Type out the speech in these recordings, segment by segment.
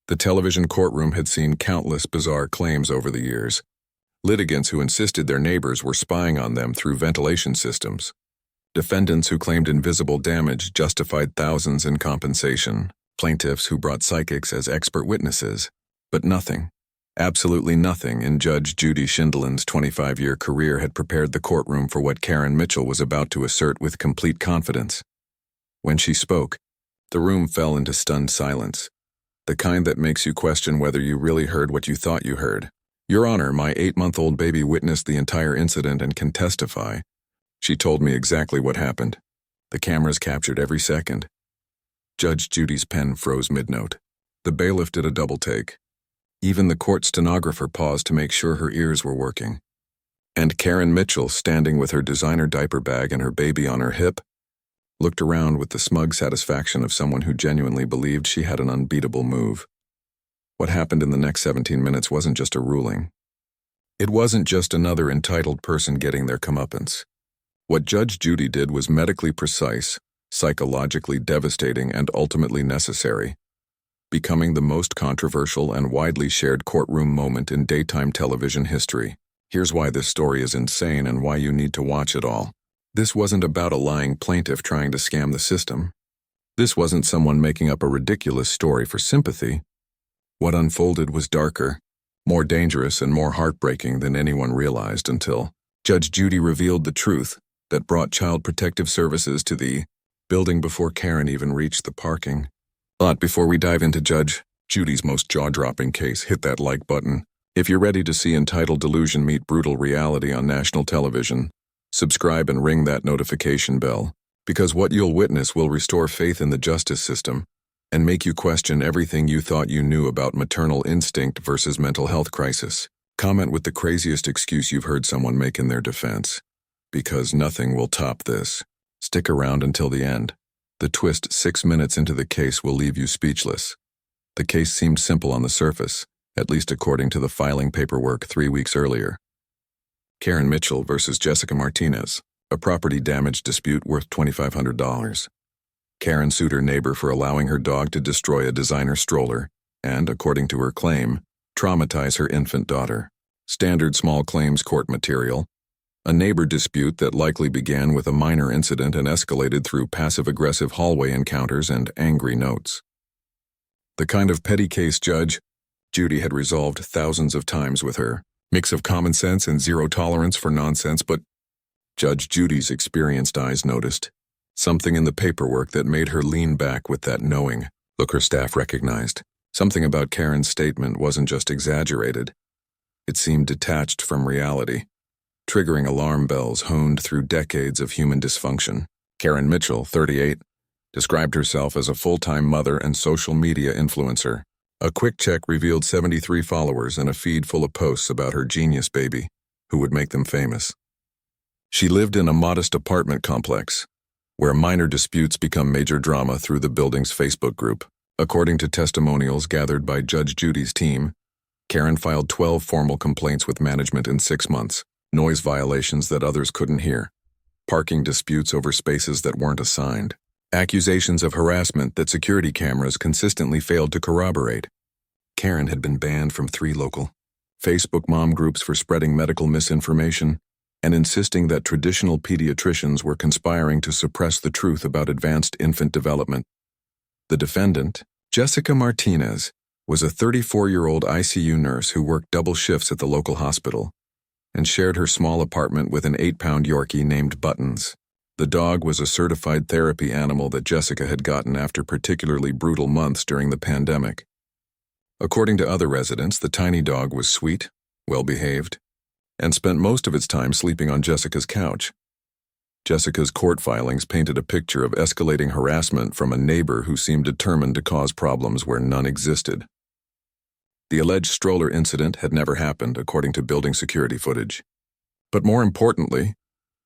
The television courtroom had seen countless bizarre claims over the years. Litigants who insisted their neighbors were spying on them through ventilation systems. Defendants who claimed invisible damage justified thousands in compensation. Plaintiffs who brought psychics as expert witnesses. But nothing, absolutely nothing in Judge Judy Schindlin's 25-year career had prepared the courtroom for what Karen Mitchell was about to assert with complete confidence. When she spoke, the room fell into stunned silence, the kind that makes you question whether you really heard what you thought you heard. "Your Honor, my 8-month-old baby witnessed the entire incident and can testify. She told me exactly what happened. The cameras captured every second." Judge Judy's pen froze mid-note. The bailiff did a double take. Even the court stenographer paused to make sure her ears were working. And Karen Mitchell, standing with her designer diaper bag and her baby on her hip, looked around with the smug satisfaction of someone who genuinely believed she had an unbeatable move. What happened in the next 17 minutes wasn't just a ruling. It wasn't just another entitled person getting their comeuppance. What Judge Judy did was medically precise, psychologically devastating, and ultimately necessary, becoming the most controversial and widely shared courtroom moment in daytime television history. Here's why this story is insane and why you need to watch it all. This wasn't about a lying plaintiff trying to scam the system. This wasn't someone making up a ridiculous story for sympathy. What unfolded was darker, more dangerous, and more heartbreaking than anyone realized until Judge Judy revealed the truth that brought Child Protective Services to the building before Karen even reached the parking. But before we dive into Judge Judy's most jaw-dropping case, hit that like button. If you're ready to see entitled delusion meet brutal reality on national television, subscribe and ring that notification bell, because what you'll witness will restore faith in the justice system and make you question everything you thought you knew about maternal instinct versus mental health crisis. Comment with the craziest excuse you've heard someone make in their defense, because nothing will top this. Stick around until the end. The twist 6 minutes into the case will leave you speechless. The case seemed simple on the surface, at least according to the filing paperwork 3 weeks earlier. Karen Mitchell versus Jessica Martinez, a property damage dispute worth $2,500. Karen sued her neighbor for allowing her dog to destroy a designer stroller and, according to her claim, traumatize her infant daughter. Standard small claims court material. A neighbor dispute that likely began with a minor incident and escalated through passive-aggressive hallway encounters and angry notes. The kind of petty case Judge Judy had resolved thousands of times with her mix of common sense and zero tolerance for nonsense, but Judge Judy's experienced eyes noticed something in the paperwork that made her lean back with that knowing look her staff recognized. Something about Karen's statement wasn't just exaggerated. It seemed detached from reality, triggering alarm bells honed through decades of human dysfunction. Karen Mitchell, 38, described herself as a full-time mother and social media influencer. A quick check revealed 73 followers and a feed full of posts about her genius baby, who would make them famous. She lived in a modest apartment complex, where minor disputes become major drama through the building's Facebook group. According to testimonials gathered by Judge Judy's team, Karen filed 12 formal complaints with management in 6 months, noise violations that others couldn't hear, parking disputes over spaces that weren't assigned, accusations of harassment that security cameras consistently failed to corroborate. Karen had been banned from 3 local Facebook mom groups for spreading medical misinformation and insisting that traditional pediatricians were conspiring to suppress the truth about advanced infant development. The defendant, Jessica Martinez, was a 34-year-old ICU nurse who worked double shifts at the local hospital and shared her small apartment with an 8-pound Yorkie named Buttons. The dog was a certified therapy animal that Jessica had gotten after particularly brutal months during the pandemic. According to other residents, the tiny dog was sweet, well-behaved, and spent most of its time sleeping on Jessica's couch. Jessica's court filings painted a picture of escalating harassment from a neighbor who seemed determined to cause problems where none existed. The alleged stroller incident had never happened, according to building security footage. But more importantly,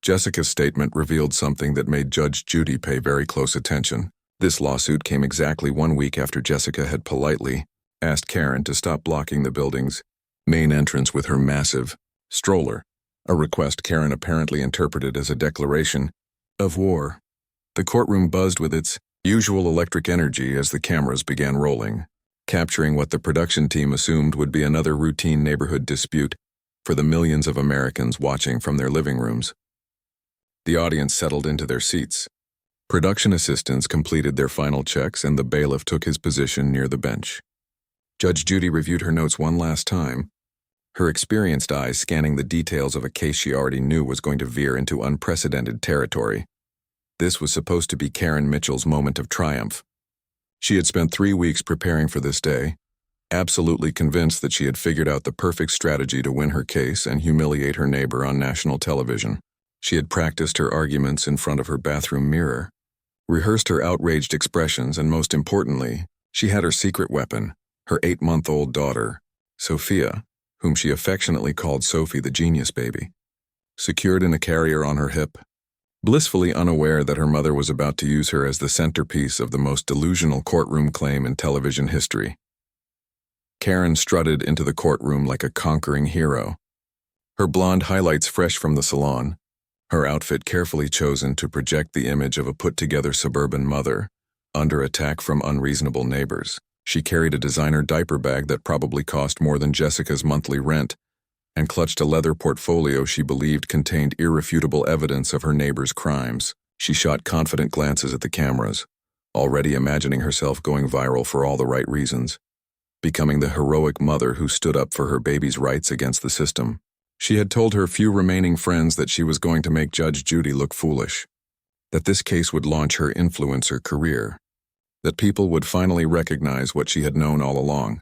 Jessica's statement revealed something that made Judge Judy pay very close attention. This lawsuit came exactly 1 week after Jessica had politely asked Karen to stop blocking the building's main entrance with her massive stroller, a request Karen apparently interpreted as a declaration of war. The courtroom buzzed with its usual electric energy as the cameras began rolling. capturing what the production team assumed would be another routine neighborhood dispute for the millions of Americans watching from their living rooms. The audience settled into their seats. Production assistants completed their final checks, and the bailiff took his position near the bench. Judge Judy reviewed her notes one last time, her experienced eyes scanning the details of a case she already knew was going to veer into unprecedented territory. This was supposed to be Karen Mitchell's moment of triumph. She had spent 3 weeks preparing for this day, absolutely convinced that she had figured out the perfect strategy to win her case and humiliate her neighbor on national television. She had practiced her arguments in front of her bathroom mirror, rehearsed her outraged expressions, and most importantly, she had her secret weapon, her 8-month-old daughter, Sophia, whom she affectionately called Sophie the Genius Baby, secured in a carrier on her hip, blissfully unaware that her mother was about to use her as the centerpiece of the most delusional courtroom claim in television history. Karen strutted into the courtroom like a conquering hero, her blonde highlights fresh from the salon, her outfit carefully chosen to project the image of a put-together suburban mother under attack from unreasonable neighbors. She carried a designer diaper bag that probably cost more than Jessica's monthly rent and clutched a leather portfolio she believed contained irrefutable evidence of her neighbor's crimes. She shot confident glances at the cameras, already imagining herself going viral for all the right reasons, becoming the heroic mother who stood up for her baby's rights against the system. She had told her few remaining friends that she was going to make Judge Judy look foolish, that this case would launch her influencer career, that people would finally recognize what she had known all along.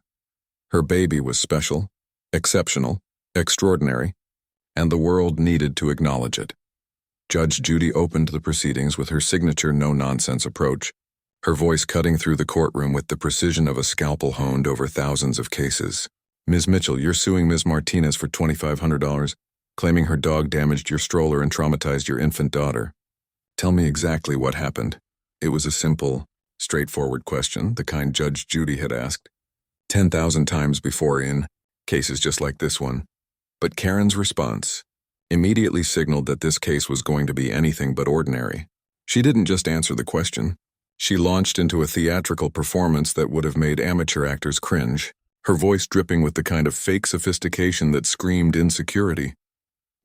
Her baby was special, exceptional, extraordinary, and the world needed to acknowledge it. Judge Judy opened the proceedings with her signature no-nonsense approach, her voice cutting through the courtroom with the precision of a scalpel honed over thousands of cases. Ms. Mitchell, you're suing Ms. Martinez for $2,500, claiming her dog damaged your stroller and traumatized your infant daughter. Tell me exactly what happened. It was a simple, straightforward question, the kind Judge Judy had asked 10,000 times before in cases just like this one. But Karen's response immediately signaled that this case was going to be anything but ordinary. She didn't just answer the question. She launched into a theatrical performance that would have made amateur actors cringe, her voice dripping with the kind of fake sophistication that screamed insecurity,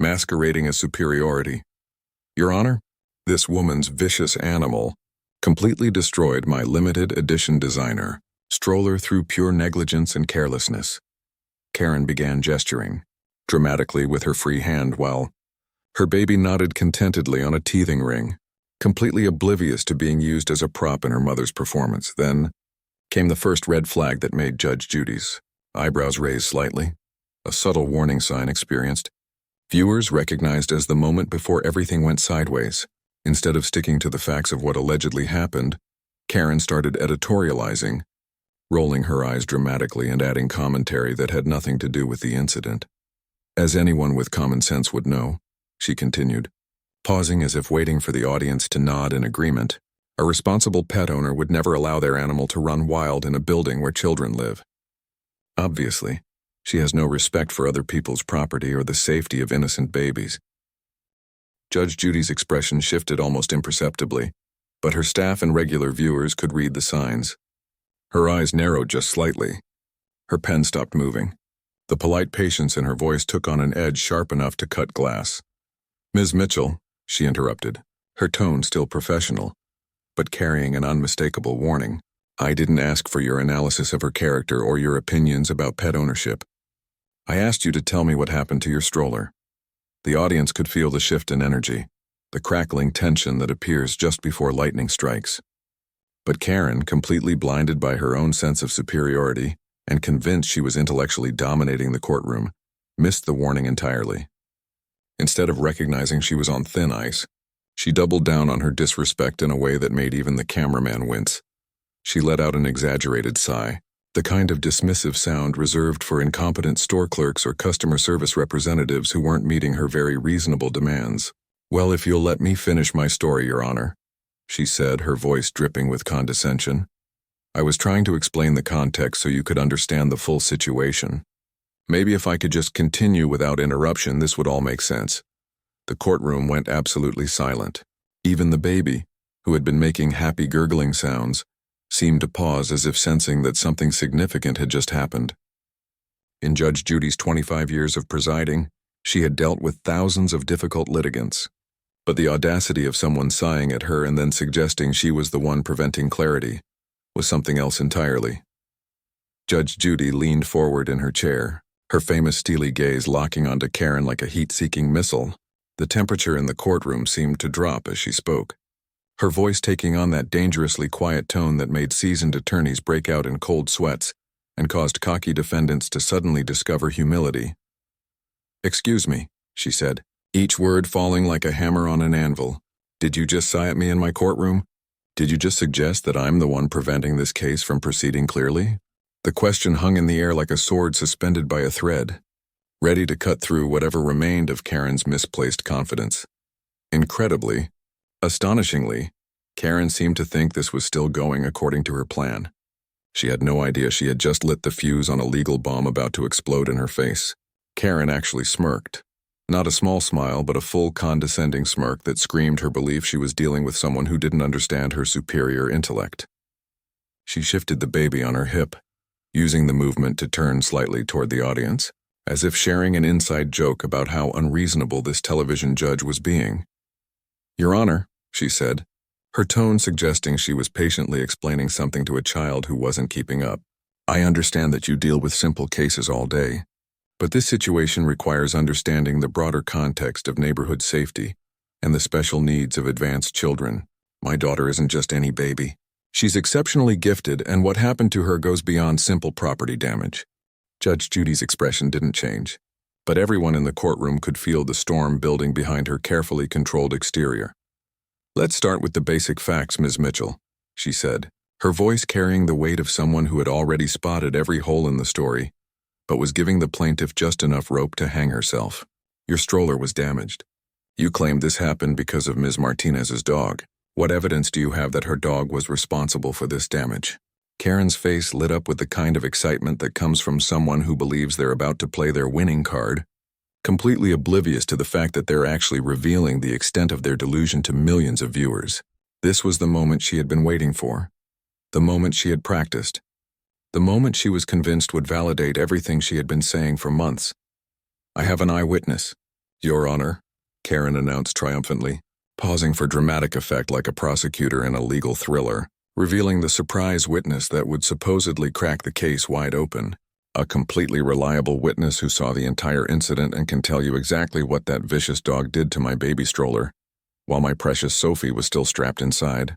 masquerading as superiority. Your Honor, this woman's vicious animal completely destroyed my limited edition designer stroller through pure negligence and carelessness. Karen began gesturing, dramatically with her free hand while her baby nodded contentedly on a teething ring, completely oblivious to being used as a prop in her mother's performance. Then came the first red flag that made Judge Judy's eyebrows raise slightly, a subtle warning sign experienced. Viewers recognized as the moment before everything went sideways. Instead of sticking to the facts of what allegedly happened, Karen started editorializing, rolling her eyes dramatically and adding commentary that had nothing to do with the incident. As anyone with common sense would know, she continued, pausing as if waiting for the audience to nod in agreement, a responsible pet owner would never allow their animal to run wild in a building where children live. Obviously, she has no respect for other people's property or the safety of innocent babies. Judge Judy's expression shifted almost imperceptibly, but her staff and regular viewers could read the signs. Her eyes narrowed just slightly. Her pen stopped moving. The polite patience in her voice took on an edge sharp enough to cut glass. Ms. Mitchell, she interrupted, her tone still professional, but carrying an unmistakable warning. I didn't ask for your analysis of her character or your opinions about pet ownership. I asked you to tell me what happened to your stroller. The audience could feel the shift in energy, the crackling tension that appears just before lightning strikes. But Karen, completely blinded by her own sense of superiority and convinced she was intellectually dominating the courtroom, missed the warning entirely. Instead of recognizing she was on thin ice, she doubled down on her disrespect in a way that made even the cameraman wince. She let out an exaggerated sigh, the kind of dismissive sound reserved for incompetent store clerks or customer service representatives who weren't meeting her very reasonable demands. Well, if you'll let me finish my story, Your Honor, she said, her voice dripping with condescension. I was trying to explain the context so you could understand the full situation. Maybe if I could just continue without interruption, this would all make sense. The courtroom went absolutely silent. Even the baby, who had been making happy gurgling sounds, seemed to pause as if sensing that something significant had just happened. In Judge Judy's 25 years of presiding, she had dealt with thousands of difficult litigants. But the audacity of someone sighing at her and then suggesting she was the one preventing clarity was something else entirely. Judge Judy leaned forward in her chair, her famous steely gaze locking onto Karen like a heat-seeking missile. The temperature in the courtroom seemed to drop as she spoke, her voice taking on that dangerously quiet tone that made seasoned attorneys break out in cold sweats and caused cocky defendants to suddenly discover humility. "Excuse me," she said, each word falling like a hammer on an anvil. "Did you just sigh at me in my courtroom? Did you just suggest that I'm the one preventing this case from proceeding clearly?" The question hung in the air like a sword suspended by a thread, ready to cut through whatever remained of Karen's misplaced confidence. Incredibly, astonishingly, Karen seemed to think this was still going according to her plan. She had no idea she had just lit the fuse on a legal bomb about to explode in her face. Karen actually smirked. Not a small smile, but a full condescending smirk that screamed her belief she was dealing with someone who didn't understand her superior intellect. She shifted the baby on her hip, using the movement to turn slightly toward the audience, as if sharing an inside joke about how unreasonable this television judge was being. "Your Honor," she said, her tone suggesting she was patiently explaining something to a child who wasn't keeping up. "I understand that you deal with simple cases all day, but this situation requires understanding the broader context of neighborhood safety and the special needs of advanced children. My daughter isn't just any baby. She's exceptionally gifted, and what happened to her goes beyond simple property damage." Judge Judy's expression didn't change, but everyone in the courtroom could feel the storm building behind her carefully controlled exterior. "Let's start with the basic facts, Ms. Mitchell," she said, her voice carrying the weight of someone who had already spotted every hole in the story, but was giving the plaintiff just enough rope to hang herself. "Your stroller was damaged. You claimed this happened because of Ms. Martinez's dog. What evidence do you have that her dog was responsible for this damage?" Karen's face lit up with the kind of excitement that comes from someone who believes they're about to play their winning card, completely oblivious to the fact that they're actually revealing the extent of their delusion to millions of viewers. This was the moment she had been waiting for, the moment she had practiced, the moment she was convinced would validate everything she had been saying for months. "I have an eyewitness, Your Honor," Karen announced triumphantly, pausing for dramatic effect like a prosecutor in a legal thriller, revealing the surprise witness that would supposedly crack the case wide open. "A completely reliable witness who saw the entire incident and can tell you exactly what that vicious dog did to my baby stroller, while my precious Sophie was still strapped inside."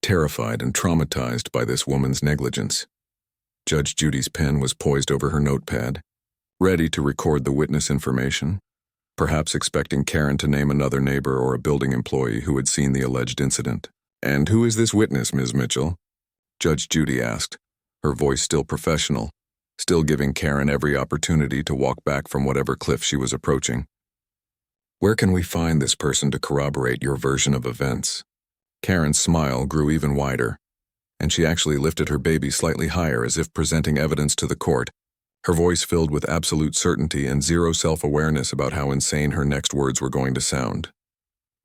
Terrified and traumatized by this woman's negligence, Judge Judy's pen was poised over her notepad, ready to record the witness information, perhaps expecting Karen to name another neighbor or a building employee who had seen the alleged incident. "And who is this witness, Ms. Mitchell?" Judge Judy asked, her voice still professional, still giving Karen every opportunity to walk back from whatever cliff she was approaching. "Where can we find this person to corroborate your version of events?" Karen's smile grew even wider, and she actually lifted her baby slightly higher as if presenting evidence to the court, her voice filled with absolute certainty and zero self-awareness about how insane her next words were going to sound.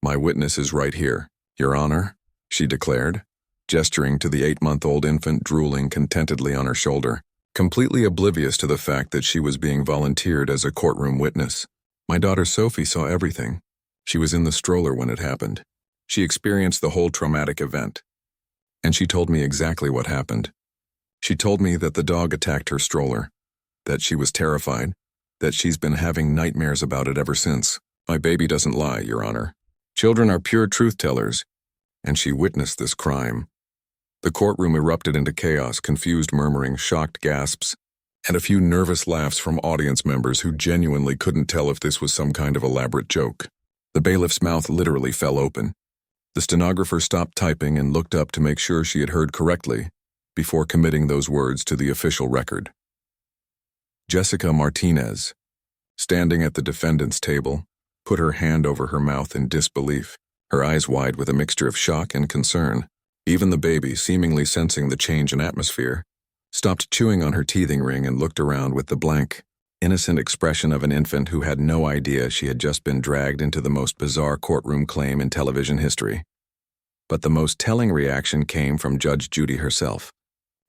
"My witness is right here, Your Honor," she declared, gesturing to the 8-month-old infant drooling contentedly on her shoulder, completely oblivious to the fact that she was being volunteered as a courtroom witness. "My daughter Sophie saw everything. She was in the stroller when it happened. She experienced the whole traumatic event. And she told me exactly what happened. She told me that the dog attacked her stroller, that she was terrified, that she's been having nightmares about it ever since. My baby doesn't lie, Your Honor. Children are pure truth-tellers, and she witnessed this crime." The courtroom erupted into chaos, confused murmuring, shocked gasps, and a few nervous laughs from audience members who genuinely couldn't tell if this was some kind of elaborate joke. The bailiff's mouth literally fell open. The stenographer stopped typing and looked up to make sure she had heard correctly before committing those words to the official record. Jessica Martinez, standing at the defendant's table, put her hand over her mouth in disbelief, her eyes wide with a mixture of shock and concern. Even the baby, seemingly sensing the change in atmosphere, stopped chewing on her teething ring and looked around with the blank, innocent expression of an infant who had no idea she had just been dragged into the most bizarre courtroom claim in television history. But the most telling reaction came from Judge Judy herself,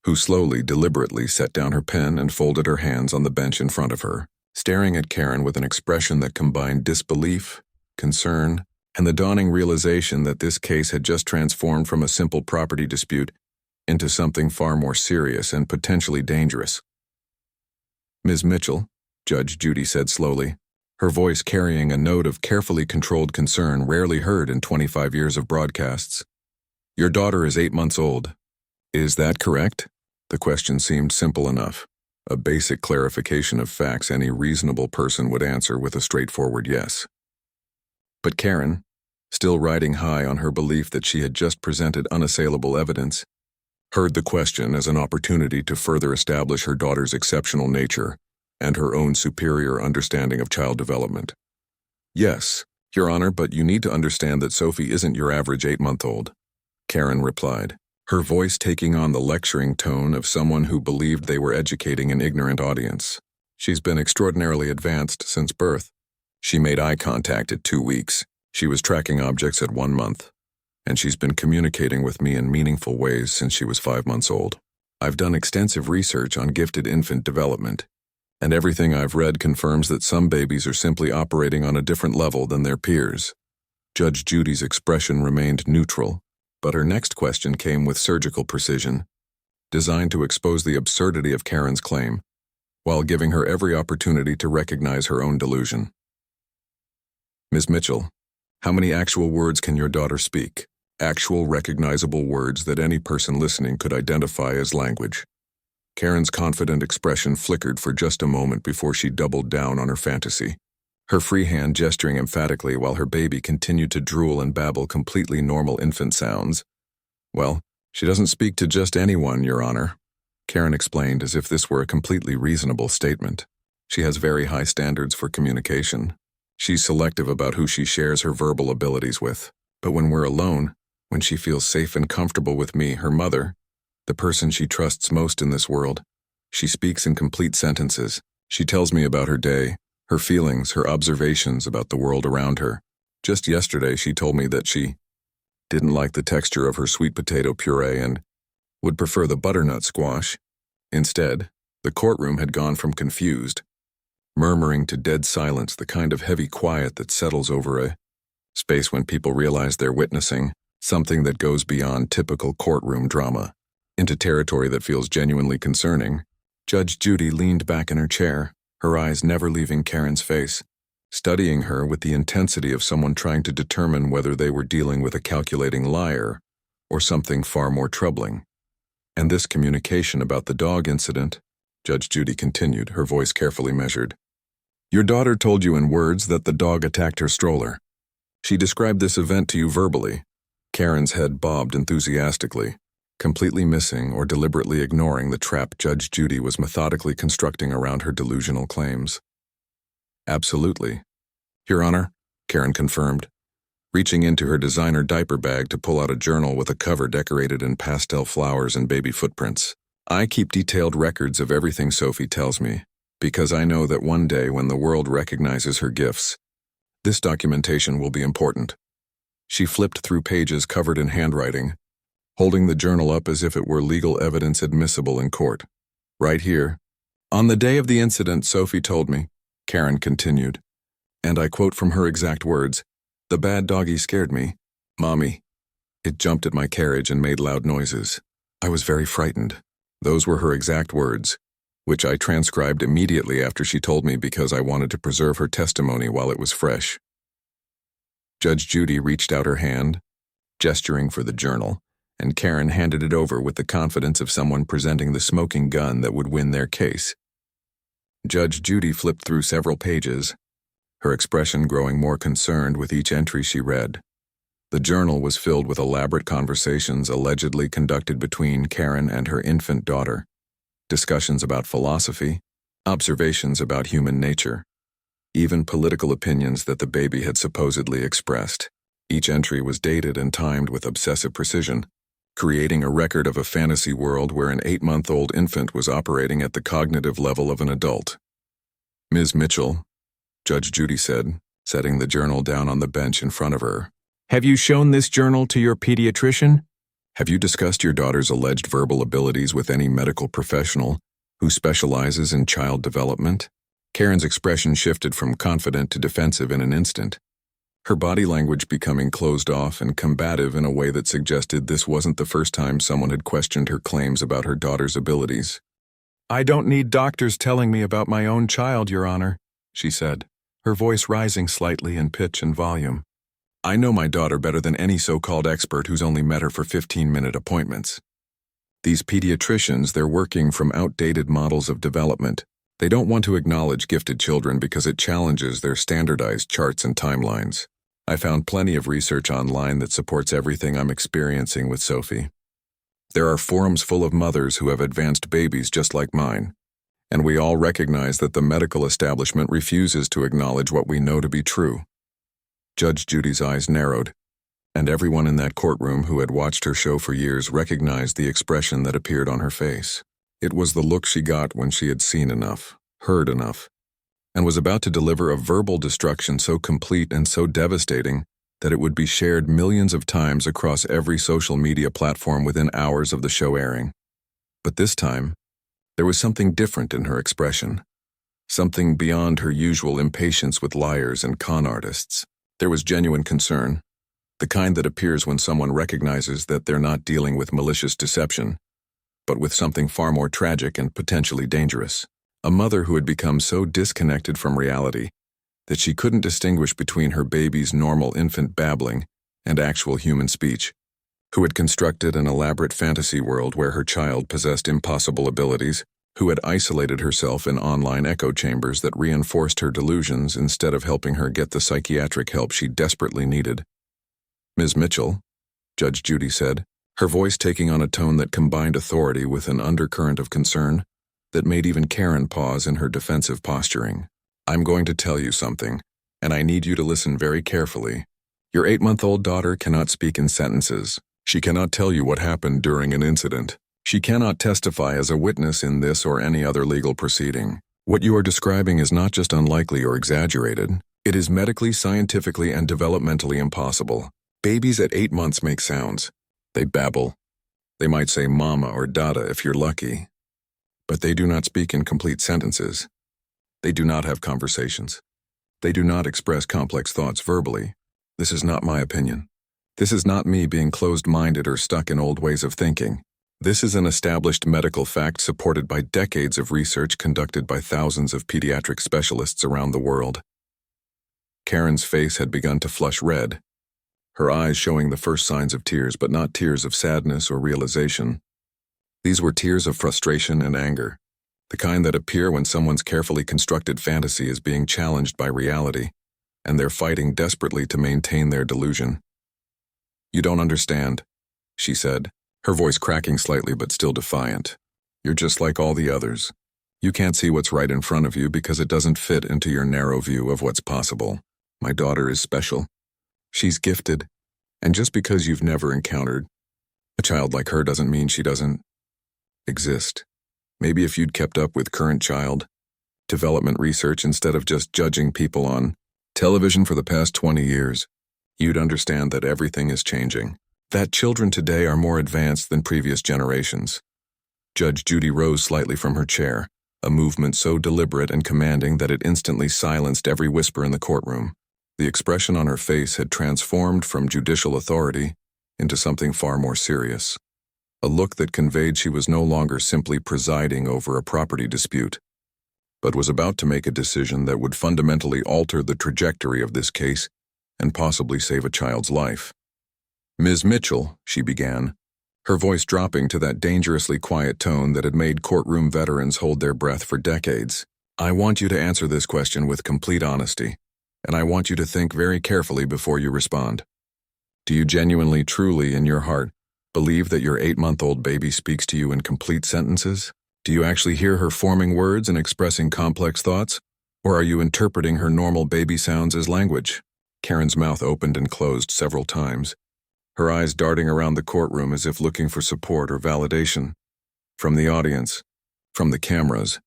who slowly, deliberately set down her pen and folded her hands on the bench in front of her, staring at Karen with an expression that combined disbelief, concern, and the dawning realization that this case had just transformed from a simple property dispute into something far more serious and potentially dangerous. "Ms. Mitchell," Judge Judy said slowly, her voice carrying a note of carefully controlled concern rarely heard in 25 years of broadcasts. "Your daughter is 8 months old. Is that correct?" The question seemed simple enough, a basic clarification of facts any reasonable person would answer with a straightforward yes. But Karen, still riding high on her belief that she had just presented unassailable evidence, heard the question as an opportunity to further establish her daughter's exceptional nature and her own superior understanding of child development. "Yes, Your Honor, but you need to understand that Sophie isn't your average 8-month-old, Karen replied, her voice taking on the lecturing tone of someone who believed they were educating an ignorant audience. "She's been extraordinarily advanced since birth. She made eye contact at 2 weeks. She was tracking objects at 1 month. And she's been communicating with me in meaningful ways since she was 5 months old. I've done extensive research on gifted infant development, and everything I've read confirms that some babies are simply operating on a different level than their peers." Judge Judy's expression remained neutral, but her next question came with surgical precision, designed to expose the absurdity of Karen's claim, while giving her every opportunity to recognize her own delusion. "Ms. Mitchell, how many actual words can your daughter speak? Actual recognizable words that any person listening could identify as language?" Karen's confident expression flickered for just a moment before she doubled down on her fantasy, her free hand gesturing emphatically while her baby continued to drool and babble completely normal infant sounds. "Well, she doesn't speak to just anyone, Your Honor," Karen explained as if this were a completely reasonable statement. "She has very high standards for communication. She's selective about who she shares her verbal abilities with. But when we're alone, when she feels safe and comfortable with me, her mother, the person she trusts most in this world, she speaks in complete sentences. She tells me about her day, her feelings, her observations about the world around her. Just yesterday she told me that she didn't like the texture of her sweet potato puree and would prefer the butternut squash. Instead, the courtroom had gone from confused, murmuring to dead silence, the kind of heavy quiet that settles over a space when people realize they're witnessing something that goes beyond typical courtroom drama, into territory that feels genuinely concerning. Judge Judy leaned back in her chair, her eyes never leaving Karen's face, studying her with the intensity of someone trying to determine whether they were dealing with a calculating liar or something far more troubling. "And this communication about the dog incident," Judge Judy continued, her voice carefully measured. "Your daughter told you in words that the dog attacked her stroller. She described this event to you verbally." Karen's head bobbed enthusiastically, completely missing or deliberately ignoring the trap Judge Judy was methodically constructing around her delusional claims. "Absolutely, Your Honor," Karen confirmed, reaching into her designer diaper bag to pull out a journal with a cover decorated in pastel flowers and baby footprints. "I keep detailed records of everything Sophie tells me, because I know that one day when the world recognizes her gifts, this documentation will be important." She flipped through pages covered in handwriting, holding the journal up as if it were legal evidence admissible in court. "Right here. On the day of the incident, Sophie told me," Karen continued, and I quote from her exact words, "The bad doggy scared me. Mommy. It jumped at my carriage and made loud noises. I was very frightened." Those were her exact words, which I transcribed immediately after she told me because I wanted to preserve her testimony while it was fresh. Judge Judy reached out her hand, gesturing for the journal, and Karen handed it over with the confidence of someone presenting the smoking gun that would win their case. Judge Judy flipped through several pages, her expression growing more concerned with each entry she read. The journal was filled with elaborate conversations allegedly conducted between Karen and her infant daughter, discussions about philosophy, observations about human nature, even political opinions that the baby had supposedly expressed. Each entry was dated and timed with obsessive precision, creating a record of a fantasy world where an 8-month-old infant was operating at the cognitive level of an adult. "Ms. Mitchell," Judge Judy said, setting the journal down on the bench in front of her, Have you shown this journal to your pediatrician? Have you discussed your daughter's alleged verbal abilities with any medical professional who specializes in child development? Karen's expression shifted from confident to defensive in an instant, her body language becoming closed off and combative in a way that suggested this wasn't the first time someone had questioned her claims about her daughter's abilities. "I don't need doctors telling me about my own child, Your Honor," she said, her voice rising slightly in pitch and volume. "I know my daughter better than any so-called expert who's only met her for 15-minute appointments. These pediatricians, they're working from outdated models of development. They don't want to acknowledge gifted children because it challenges their standardized charts and timelines. I found plenty of research online that supports everything I'm experiencing with Sophie. There are forums full of mothers who have advanced babies just like mine, and we all recognize that the medical establishment refuses to acknowledge what we know to be true." Judge Judy's eyes narrowed, and everyone in that courtroom who had watched her show for years recognized the expression that appeared on her face. It was the look she got when she had seen enough, heard enough, and was about to deliver a verbal destruction so complete and so devastating that it would be shared millions of times across every social media platform within hours of the show airing. But this time, there was something different in her expression, something beyond her usual impatience with liars and con artists. There was genuine concern, the kind that appears when someone recognizes that they're not dealing with malicious deception, but with something far more tragic and potentially dangerous. A mother who had become so disconnected from reality that she couldn't distinguish between her baby's normal infant babbling and actual human speech, who had constructed an elaborate fantasy world where her child possessed impossible abilities, who had isolated herself in online echo chambers that reinforced her delusions instead of helping her get the psychiatric help she desperately needed. "Ms. Mitchell," Judge Judy said, her voice taking on a tone that combined authority with an undercurrent of concern that made even Karen pause in her defensive posturing. "I'm going to tell you something, and I need you to listen very carefully. Your 8-month-old daughter cannot speak in sentences. She cannot tell you what happened during an incident. She cannot testify as a witness in this or any other legal proceeding. What you are describing is not just unlikely or exaggerated. It is medically, scientifically, and developmentally impossible. Babies at 8 months make sounds. They babble. They might say mama or dada if you're lucky. But they do not speak in complete sentences. They do not have conversations. They do not express complex thoughts verbally. This is not my opinion. This is not me being closed-minded or stuck in old ways of thinking. This is an established medical fact supported by decades of research conducted by thousands of pediatric specialists around the world." Karen's face had begun to flush red, her eyes showing the first signs of tears, but not tears of sadness or realization. These were tears of frustration and anger, the kind that appear when someone's carefully constructed fantasy is being challenged by reality, and they're fighting desperately to maintain their delusion. "You don't understand," she said, her voice cracking slightly but still defiant. "You're just like all the others. You can't see what's right in front of you because it doesn't fit into your narrow view of what's possible. My daughter is special. She's gifted, and just because you've never encountered a child like her doesn't mean she doesn't exist. Maybe if you'd kept up with current child development research instead of just judging people on television for the past 20 years, you'd understand that everything is changing, that children today are more advanced than previous generations." Judge Judy rose slightly from her chair, a movement so deliberate and commanding that it instantly silenced every whisper in the courtroom. The expression on her face had transformed from judicial authority into something far more serious. A look that conveyed she was no longer simply presiding over a property dispute, but was about to make a decision that would fundamentally alter the trajectory of this case and possibly save a child's life. "Ms. Mitchell," she began, her voice dropping to that dangerously quiet tone that had made courtroom veterans hold their breath for decades. "I want you to answer this question with complete honesty, and I want you to think very carefully before you respond. Do you genuinely, truly, in your heart, believe that your 8-month-old baby speaks to you in complete sentences? Do you actually hear her forming words and expressing complex thoughts? Or are you interpreting her normal baby sounds as language?" Karen's mouth opened and closed several times, her eyes darting around the courtroom as if looking for support or validation. From the audience, from the cameras,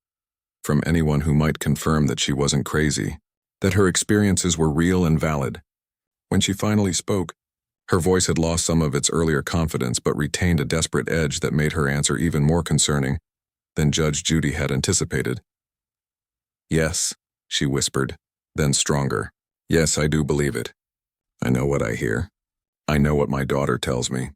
from anyone who might confirm that she wasn't crazy, that her experiences were real and valid. When she finally spoke, Her voice had lost some of its earlier confidence but retained a desperate edge that made her answer even more concerning than Judge Judy had anticipated. "Yes," she whispered, then stronger. "Yes, I do believe it. I know what I hear. I know what my daughter tells me.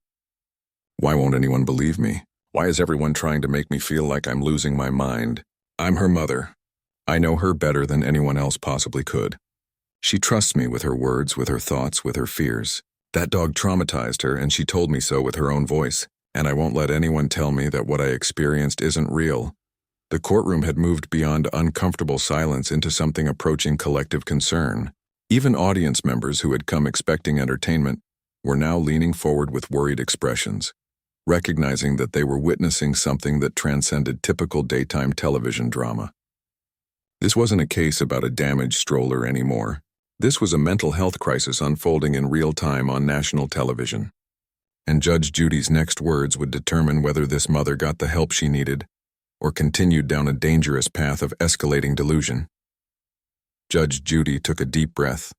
Why won't anyone believe me? Why is everyone trying to make me feel like I'm losing my mind? I'm her mother. I know her better than anyone else possibly could. She trusts me with her words, with her thoughts, with her fears. That dog traumatized her, and she told me so with her own voice, and I won't let anyone tell me that what I experienced isn't real." The courtroom had moved beyond uncomfortable silence into something approaching collective concern. Even audience members who had come expecting entertainment were now leaning forward with worried expressions, recognizing that they were witnessing something that transcended typical daytime television drama. This wasn't a case about a damaged stroller anymore. This was a mental health crisis unfolding in real time on national television. And Judge Judy's next words would determine whether this mother got the help she needed or continued down a dangerous path of escalating delusion. Judge Judy took a deep breath,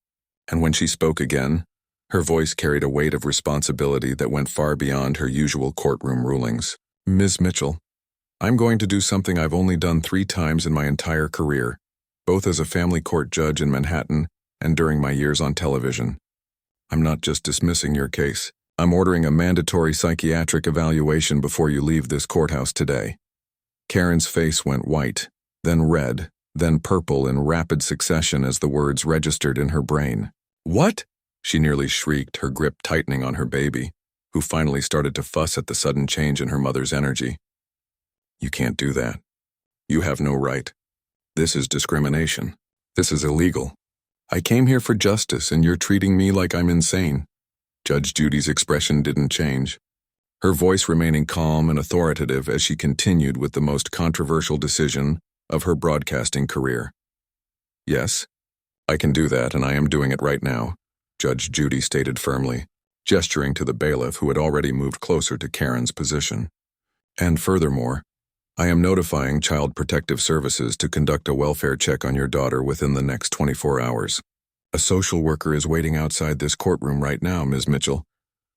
and when she spoke again, her voice carried a weight of responsibility that went far beyond her usual courtroom rulings. "Ms. Mitchell, I'm going to do something I've only done 3 times in my entire career, both as a family court judge in Manhattan and during my years on television. I'm not just dismissing your case. I'm ordering a mandatory psychiatric evaluation before you leave this courthouse today." Karen's face went white, then red, then purple in rapid succession as the words registered in her brain. "What?" she nearly shrieked, her grip tightening on her baby, who finally started to fuss at the sudden change in her mother's energy. "You can't do that. You have no right. This is discrimination. This is illegal. I came here for justice, and you're treating me like I'm insane." Judge Judy's expression didn't change, her voice remaining calm and authoritative as she continued with the most controversial decision of her broadcasting career. "Yes, I can do that, and I am doing it right now," Judge Judy stated firmly, gesturing to the bailiff who had already moved closer to Karen's position. "And furthermore, I am notifying Child Protective Services to conduct a welfare check on your daughter within the next 24 hours. A social worker is waiting outside this courtroom right now, Ms. Mitchell,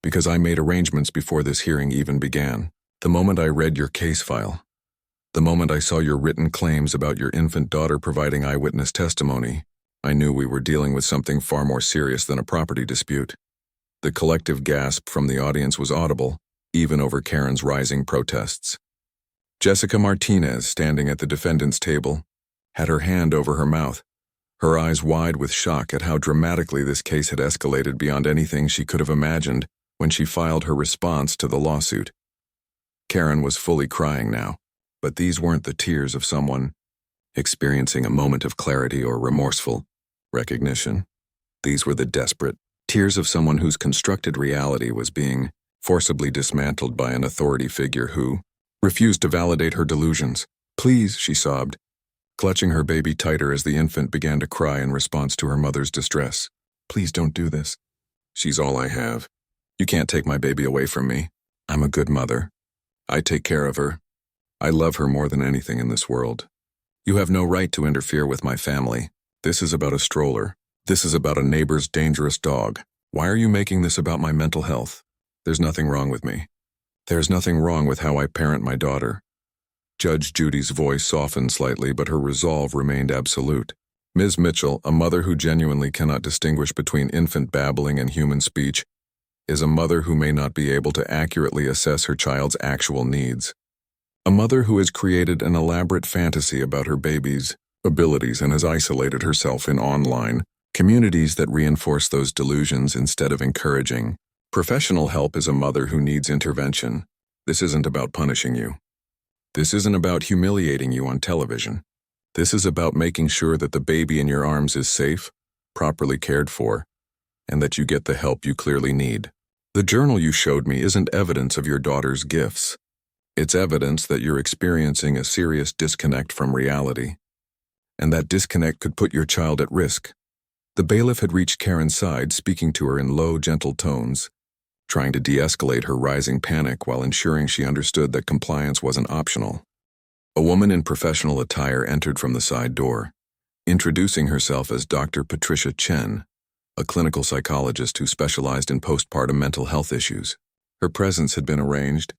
because I made arrangements before this hearing even began. The moment I read your case file, the moment I saw your written claims about your infant daughter providing eyewitness testimony, I knew we were dealing with something far more serious than a property dispute." The collective gasp from the audience was audible, even over Karen's rising protests. Jessica Martinez, standing at the defendant's table, had her hand over her mouth, her eyes wide with shock at how dramatically this case had escalated beyond anything she could have imagined when she filed her response to the lawsuit. Karen was fully crying now, but these weren't the tears of someone experiencing a moment of clarity or remorseful recognition. These were the desperate tears of someone whose constructed reality was being forcibly dismantled by an authority figure who refused to validate her delusions. "Please," she sobbed, clutching her baby tighter as the infant began to cry in response to her mother's distress. "Please don't do this. She's all I have. You can't take my baby away from me. I'm a good mother. I take care of her. I love her more than anything in this world. You have no right to interfere with my family. This is about a stroller. This is about a neighbor's dangerous dog. Why are you making this about my mental health? There's nothing wrong with me. There's nothing wrong with how I parent my daughter." Judge Judy's voice softened slightly, but her resolve remained absolute. "Ms. Mitchell, a mother who genuinely cannot distinguish between infant babbling and human speech, is a mother who may not be able to accurately assess her child's actual needs. A mother who has created an elaborate fantasy about her baby's abilities and has isolated herself in online communities that reinforce those delusions instead of encouraging. Professional help is a mother who needs intervention. This isn't about punishing you. This isn't about humiliating you on television. This is about making sure that the baby in your arms is safe, properly cared for, and that you get the help you clearly need. The journal you showed me isn't evidence of your daughter's gifts. It's evidence that you're experiencing a serious disconnect from reality, and that disconnect could put your child at risk." The bailiff had reached Karen's side, speaking to her in low, gentle tones, trying to de-escalate her rising panic while ensuring she understood that compliance wasn't optional. A woman in professional attire entered from the side door, introducing herself as Dr. Patricia Chen, a clinical psychologist who specialized in postpartum mental health issues. Her presence had been arranged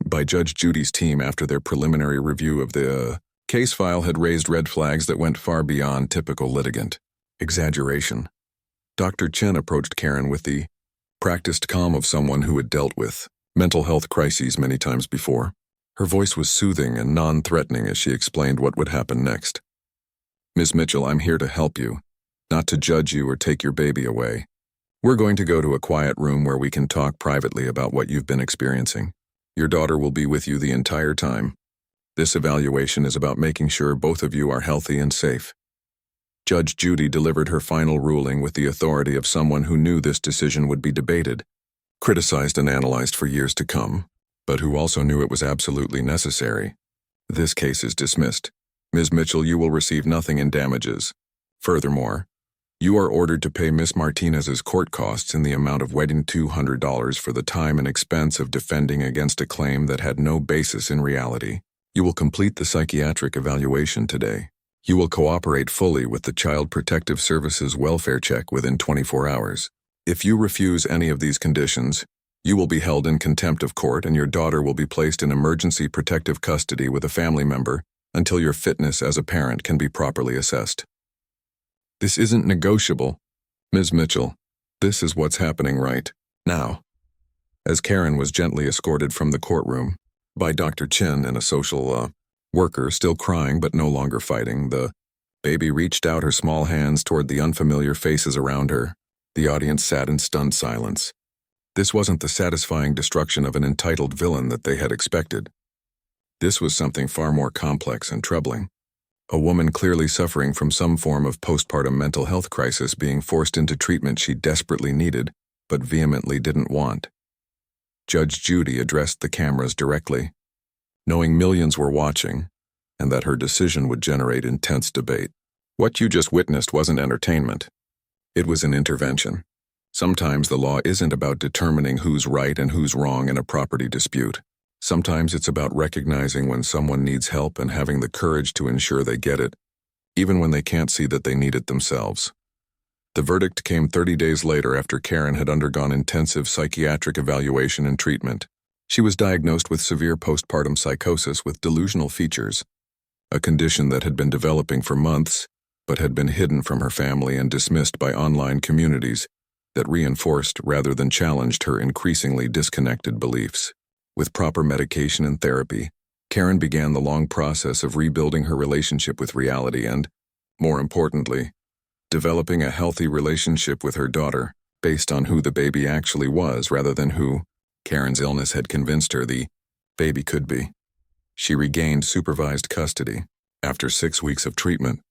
by Judge Judy's team after their preliminary review of the case file had raised red flags that went far beyond typical litigant exaggeration. Dr. Chen approached Karen with the practiced calm of someone who had dealt with mental health crises many times before. Her voice was soothing and non-threatening as she explained what would happen next. "Ms. Mitchell, I'm here to help you, not to judge you or take your baby away. We're going to go to a quiet room where we can talk privately about what you've been experiencing. Your daughter will be with you the entire time. This evaluation is about making sure both of you are healthy and safe." Judge Judy delivered her final ruling with the authority of someone who knew this decision would be debated, criticized and analyzed for years to come, but who also knew it was absolutely necessary. "This case is dismissed. Ms. Mitchell, you will receive nothing in damages. Furthermore, you are ordered to pay Ms. Martinez's court costs in the amount of $200 for the time and expense of defending against a claim that had no basis in reality. You will complete the psychiatric evaluation today. You will cooperate fully with the Child Protective Services welfare check within 24 hours. If you refuse any of these conditions, you will be held in contempt of court and your daughter will be placed in emergency protective custody with a family member until your fitness as a parent can be properly assessed. This isn't negotiable. Ms. Mitchell, this is what's happening right now." As Karen was gently escorted from the courtroom by Dr. Chen and a social worker still crying but no longer fighting, the baby reached out her small hands toward the unfamiliar faces around her. The audience sat in stunned silence. This wasn't the satisfying destruction of an entitled villain that they had expected. This was something far more complex and troubling. A woman clearly suffering from some form of postpartum mental health crisis being forced into treatment she desperately needed, but vehemently didn't want. Judge Judy addressed the cameras directly, knowing millions were watching, and that her decision would generate intense debate. "What you just witnessed wasn't entertainment. It was an intervention. Sometimes the law isn't about determining who's right and who's wrong in a property dispute. Sometimes it's about recognizing when someone needs help and having the courage to ensure they get it, even when they can't see that they need it themselves." The verdict came 30 days later after Karen had undergone intensive psychiatric evaluation and treatment. She was diagnosed with severe postpartum psychosis with delusional features, a condition that had been developing for months, but had been hidden from her family and dismissed by online communities that reinforced rather than challenged her increasingly disconnected beliefs. With proper medication and therapy, Karen began the long process of rebuilding her relationship with reality and, more importantly, developing a healthy relationship with her daughter based on who the baby actually was rather than who Karen's illness had convinced her the baby could be. She regained supervised custody after 6 weeks of treatment,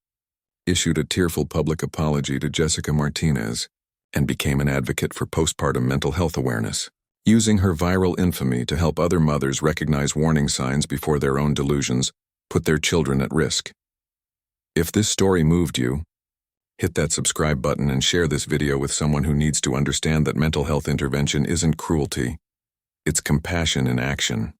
issued a tearful public apology to Jessica Martinez, and became an advocate for postpartum mental health awareness, using her viral infamy to help other mothers recognize warning signs before their own delusions put their children at risk. If this story moved you, hit that subscribe button and share this video with someone who needs to understand that mental health intervention isn't cruelty. It's compassion in action.